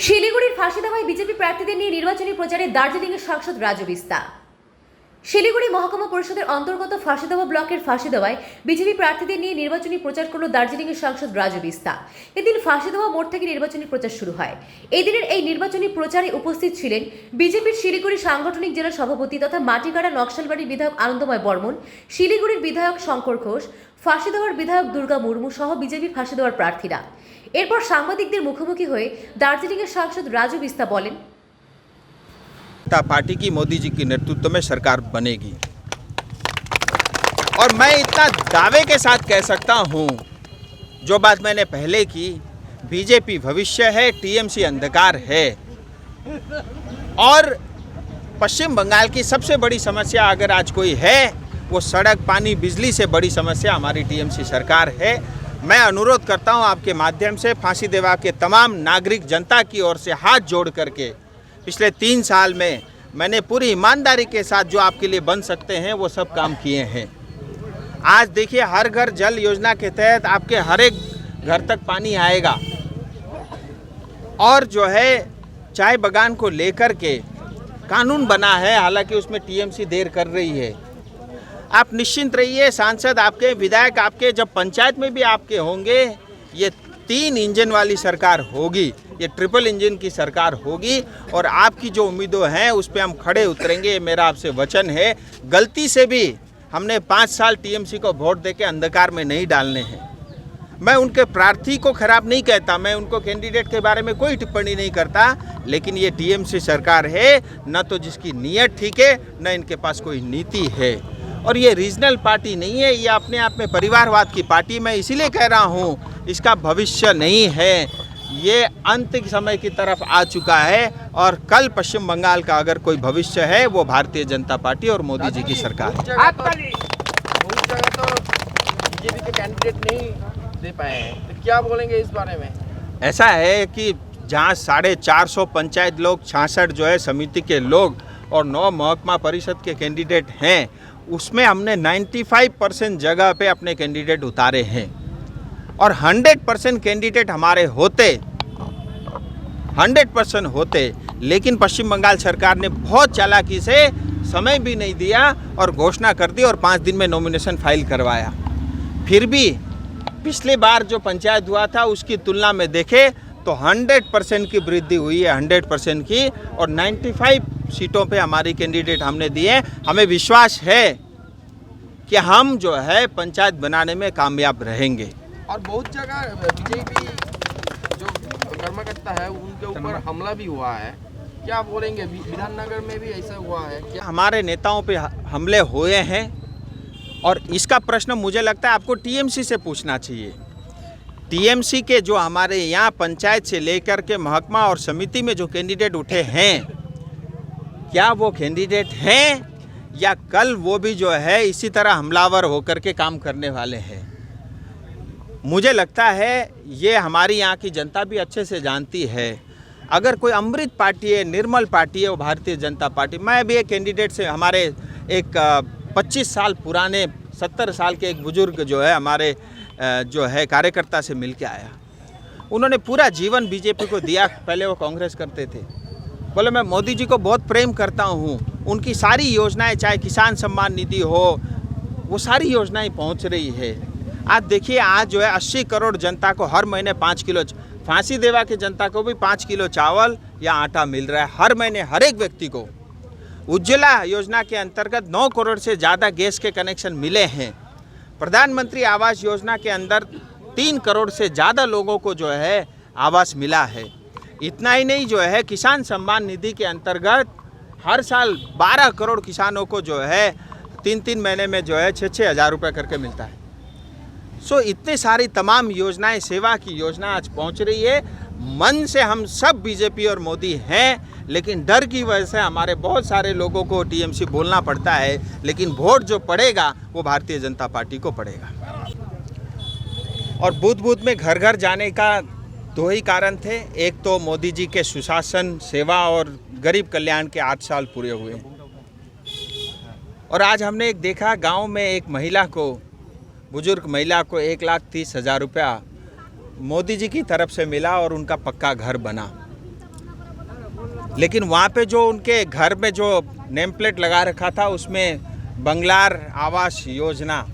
শিলিগুড়ির ফাঁসি দেওয়ায় বিজেপি প্রার্থীদের নিয়ে নির্বাচনী প্রচারে দার্জিলিংয়ের সাংসদ রাজু বিস্তা। শিলিগুড়ি মহকুমা পরিষদের অন্তর্গত ফাঁসি দেওয়া ব্লকের ফাঁসি দেওয়ায় বিজেপি প্রার্থীদের নিয়ে নির্বাচনী প্রচার করল দার্জিলিংয়ের সাংসদ রাজু বিস্তা। এদিন ফাঁসি দেওয়া মোড় থেকে নির্বাচনী প্রচার শুরু হয়। এই দিনের এই নির্বাচনী প্রচারে উপস্থিত ছিলেন বিজেপির শিলিগুড়ি সাংগঠনিক জেলা সভাপতি তথা মাটিগাড়া নকশালবাড়ির বিধায়ক আনন্দময় বর্মন, শিলিগুড়ির বিধায়ক শঙ্কর ঘোষ, ফাঁসি দেওয়ার বিধায়ক দুর্গা মুর্মু সহ বিজেপির ফাঁসি দেওয়ার প্রার্থীরা। এরপর সাংবাদিকদের মুখোমুখি হয়ে দার্জিলিংয়ের সাংসদ রাজু বিস্তা বলেন, पार्टी की मोदी जी के नेतृत्व में सरकार बनेगी और मैं इतना दावे के साथ कह सकता हूं, जो बात मैंने पहले की, बीजेपी भविष्य है, टीएमसी अंधकार है। और पश्चिम बंगाल की सबसे बड़ी समस्या अगर आज कोई है, वो सड़क, पानी, बिजली से बड़ी समस्या हमारी टीएमसी सरकार है। मैं अनुरोध करता हूं आपके माध्यम से फांसी देवा के तमाम नागरिक जनता की ओर से हाथ जोड़ करके, पिछले 3 साल में मैंने पूरी ईमानदारी के साथ जो आपके लिए बन सकते हैं वो सब काम किए हैं। आज देखिए, हर घर जल योजना के तहत आपके हर एक घर तक पानी आएगा। और जो है चाय बागान को लेकर के कानून बना है, हालांकि उसमें टीएमसी देर कर रही है। आप निश्चिंत रहिए, सांसद आपके, विधायक आपके, जब पंचायत में भी आपके होंगे, ये 3 इंजन वाली सरकार होगी, ये ट्रिपल इंजन की सरकार होगी। और आपकी जो उम्मीदें हैं उस पर हम खड़े उतरेंगे, ये मेरा आपसे वचन है। गलती से भी हमने 5 साल टीएमसी को वोट देके अंधकार में नहीं डालने हैं। मैं उनके प्रार्थी को खराब नहीं कहता, मैं उनको कैंडिडेट के बारे में कोई टिप्पणी नहीं करता, लेकिन ये टीएमसी सरकार है, न तो जिसकी नीयत ठीक है, न इनके पास कोई नीति है। और ये रीजनल पार्टी नहीं है, ये अपने आप में परिवारवाद की पार्टी। मैं इसीलिए कह रहा हूँ, इसका भविष्य नहीं है, ये अंत के समय की तरफ आ चुका है। और कल पश्चिम बंगाल का अगर कोई भविष्य है, वो भारतीय जनता पार्टी और मोदी जी की सरकार है। तो बीजेपी के कैंडिडेट नहीं दे पाए हैं, तो क्या बोलेंगे इस बारे में? ऐसा है कि जहाँ 450 पंचायत लोग, 66 जो है समिति के लोग और 9 महकमा परिषद के कैंडिडेट हैं, उसमें हमने 95% जगह पे अपने कैंडिडेट उतारे हैं। और 100% कैंडिडेट हमारे होते, 100% होते, लेकिन पश्चिम बंगाल सरकार ने बहुत चालाकी से समय भी नहीं दिया और घोषणा कर दी और 5 दिन में नॉमिनेशन फाइल करवाया। फिर भी पिछले बार जो पंचायत हुआ था उसकी तुलना में देखें तो 100% की वृद्धि हुई है, 100% की। और 95 सीटों पे हमारी कैंडिडेट हमने दिए। हमें विश्वास है कि हम जो है पंचायत बनाने में कामयाब रहेंगे। और बहुत जगह बीजेपी जो कर्मकर्ता है उनके ऊपर हमला भी हुआ है, क्या बोलेंगे? विधाननगर में भी ऐसा हुआ है क्या? हमारे नेताओं पे हमले हुए हैं और इसका प्रश्न मुझे लगता है आपको टीएमसी से पूछना चाहिए। टीएमसी के जो हमारे यहाँ पंचायत से लेकर के महकमा और समिति में जो कैंडिडेट उठे हैं, क्या वो कैंडिडेट हैं या कल वो भी जो है इसी तरह हमलावर होकर के काम करने वाले हैं? मुझे लगता है ये हमारी यहाँ की जनता भी अच्छे से जानती है। अगर कोई अमृत पार्टी है, निर्मल पार्टी है, वो भारतीय जनता पार्टी। मैं भी एक कैंडिडेट से, हमारे एक 25 साल पुराने, 70 साल के एक बुजुर्ग जो है हमारे जो है कार्यकर्ता से मिल के आया। उन्होंने पूरा जीवन बीजेपी को दिया, पहले वो कांग्रेस करते थे। बोले मैं मोदी जी को बहुत प्रेम करता हूँ, उनकी सारी योजनाएं, चाहे किसान सम्मान निधि हो, वो सारी योजनाएं पहुँच रही है। आज देखिए, आज जो है 80 करोड़ जनता को हर महीने 5 किलो, फांसी देवा की जनता को भी 5 किलो चावल या आटा मिल रहा है हर महीने, हर एक व्यक्ति को। उज्ज्वला योजना के अंतर्गत 9 करोड़ से ज़्यादा गैस के कनेक्शन मिले हैं। प्रधानमंत्री आवास योजना के अंदर 3 करोड़ से ज़्यादा लोगों को जो है आवास मिला है। इतना ही नहीं, जो है किसान सम्मान निधि के अंतर्गत हर साल 12 करोड़ किसानों को जो है 3-3 महीने में जो है 6-6 हज़ार रुपये करके मिलता है। सो इतने सारी तमाम योजनाएं, सेवा की योजना आज पहुंच रही है। मन से हम सब बीजेपी और मोदी हैं, लेकिन डर की वजह से हमारे बहुत सारे लोगों को टीएमसी बोलना पड़ता है। लेकिन वोट जो पड़ेगा वो भारतीय जनता पार्टी को पड़ेगा। और बूथ बूथ में घर घर जाने का 2 ही कारण थे। एक तो मोदी जी के सुशासन, सेवा और गरीब कल्याण के 8 साल पूरे हुए। और आज हमने एक देखा, गाँव में एक महिला को, बुजुर्ग महिला को 1,30,000 रुपया मोदी जी की तरफ से मिला और उनका पक्का घर बना। लेकिन वहाँ पे जो उनके घर में जो नेम प्लेट लगा रखा था उसमें बंगलार आवास योजना,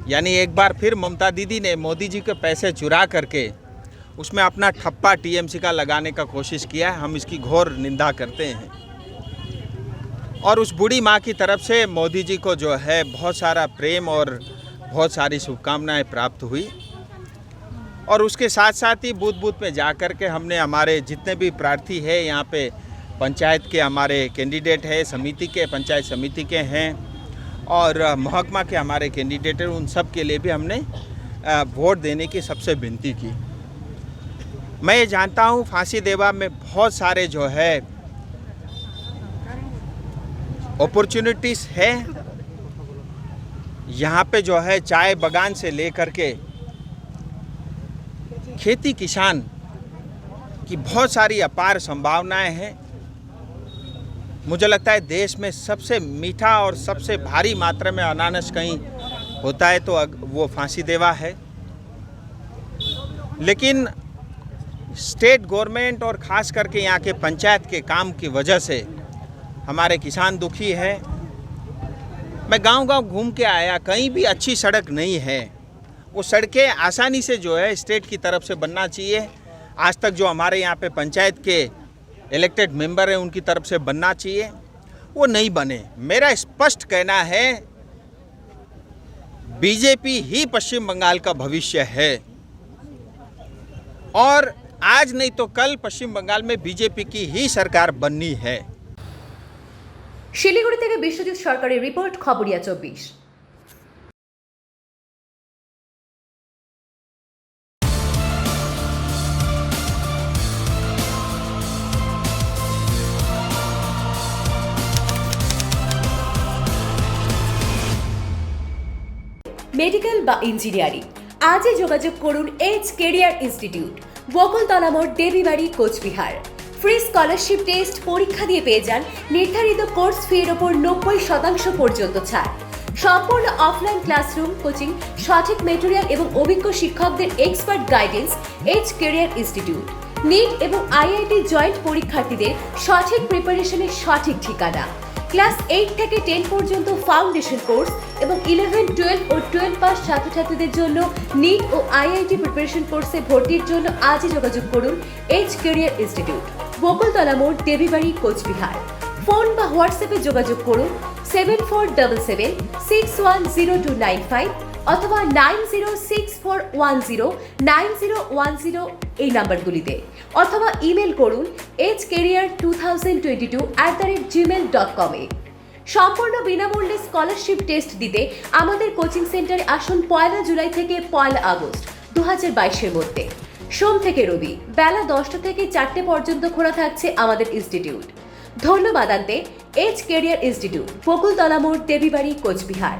यानी एक बार फिर ममता दीदी ने मोदी जी के पैसे चुरा करके उसमें अपना ठप्पा टीएमसी का लगाने का कोशिश किया है। हम इसकी घोर निंदा करते हैं और उस बूढ़ी माँ की तरफ से मोदी जी को जो है बहुत सारा प्रेम और बहुत सारी शुभकामनाएं प्राप्त हुई। और उसके साथ साथ ही बूथ बूथ में जा कर के हमने हमारे जितने भी प्रार्थी है यहाँ पे पंचायत के हमारे कैंडिडेट है, समिति के, पंचायत समिति के हैं और महकमा के हमारे कैंडिडेट हैं, उन सब के लिए भी हमने वोट देने की सबसे विनती की। मैं ये जानता हूँ फांसी देवा में बहुत सारे जो है अपॉर्चुनिटीज़ है। यहाँ पे जो है चाय बागान से लेकर के खेती किसान की बहुत सारी अपार संभावनाएं हैं। मुझे लगता है देश में सबसे मीठा और सबसे भारी मात्रा में अनानास कहीं होता है तो वो फांसी देवा है। लेकिन स्टेट गवर्नमेंट और ख़ास करके यहाँ के पंचायत के काम की वजह से हमारे किसान दुखी है। मैं गांव-गांव घूम के आया, कहीं भी अच्छी सड़क नहीं है। वो सड़कें आसानी से जो है स्टेट की तरफ से बनना चाहिए। आज तक जो हमारे यहाँ पे पंचायत के इलेक्टेड मेंबर हैं उनकी तरफ से बनना चाहिए, वो नहीं बने। मेरा स्पष्ट कहना है बीजेपी ही पश्चिम बंगाल का भविष्य है और आज नहीं तो कल पश्चिम बंगाल में बीजेपी की ही सरकार बननी है। শিলিগুড়ি থেকে বিশ্বজিৎ সরকারের রিপোর্ট, খবরিয়া 24। মেডিকেল বা ইঞ্জিনিয়ারিং আজই যোগাযোগ করুন এইচ কেরিয়ার ইনস্টিটিউট, বকুলতলা মোড়, Debibari, Coochbehar. Free scholarship test পরীক্ষা দিয়ে পেয়ে যান নির্ধারিত কোর্স ফির ওপর 90% পর্যন্ত ছাড়। সম্পূর্ণ অফলাইন ক্লাসরুম কোচিং, সঠিক মেটেরিয়াল এবং অভিজ্ঞ শিক্ষকদের expert guidance. H career institute NEET এবং আইআইটি জয়েন্ট পরীক্ষার্থীদের সঠিক প্রিপারেশনের সঠিক ঠিকানা। ক্লাস 8 থেকে 10 পর্যন্ত ফাউন্ডেশন কোর্স এবং 11, 12 ও 12 পাস ছাত্রছাত্রীদের জন্য নিট ও আইআইটি প্রিপারেশন কোর্সে ভর্তির জন্য আজই যোগাযোগ করুন এইচ কেরিয়ার ইনস্টিটিউট, বকুলতলা মোড়, দেবীবাড়ি, কোচবিহার। ফোন বা হোয়াটসঅ্যাপে যোগাযোগ করুন 7477610295 অথবা 9064109010 এই নাম্বারগুলিতে, অথবা ইমেল করুন hcareer2022@gmail.com এ। সম্পূর্ণ বিনামূল্যে স্কলারশিপ টেস্ট দিতে আমাদের কোচিং সেন্টারে আসুন 1 জুলাই থেকে 1 আগস্ট 2022-এর মধ্যে। সোম থেকে রবি বেলা 10টা থেকে 4টে পর্যন্ত খোলা থাকছে আমাদের ইনস্টিটিউট। ধন্যবাদ আনতে এইচ কেরিয়ার ইনস্টিটিউট, বকুলতলা মোড়, দেবীবাড়ি, কোচবিহার।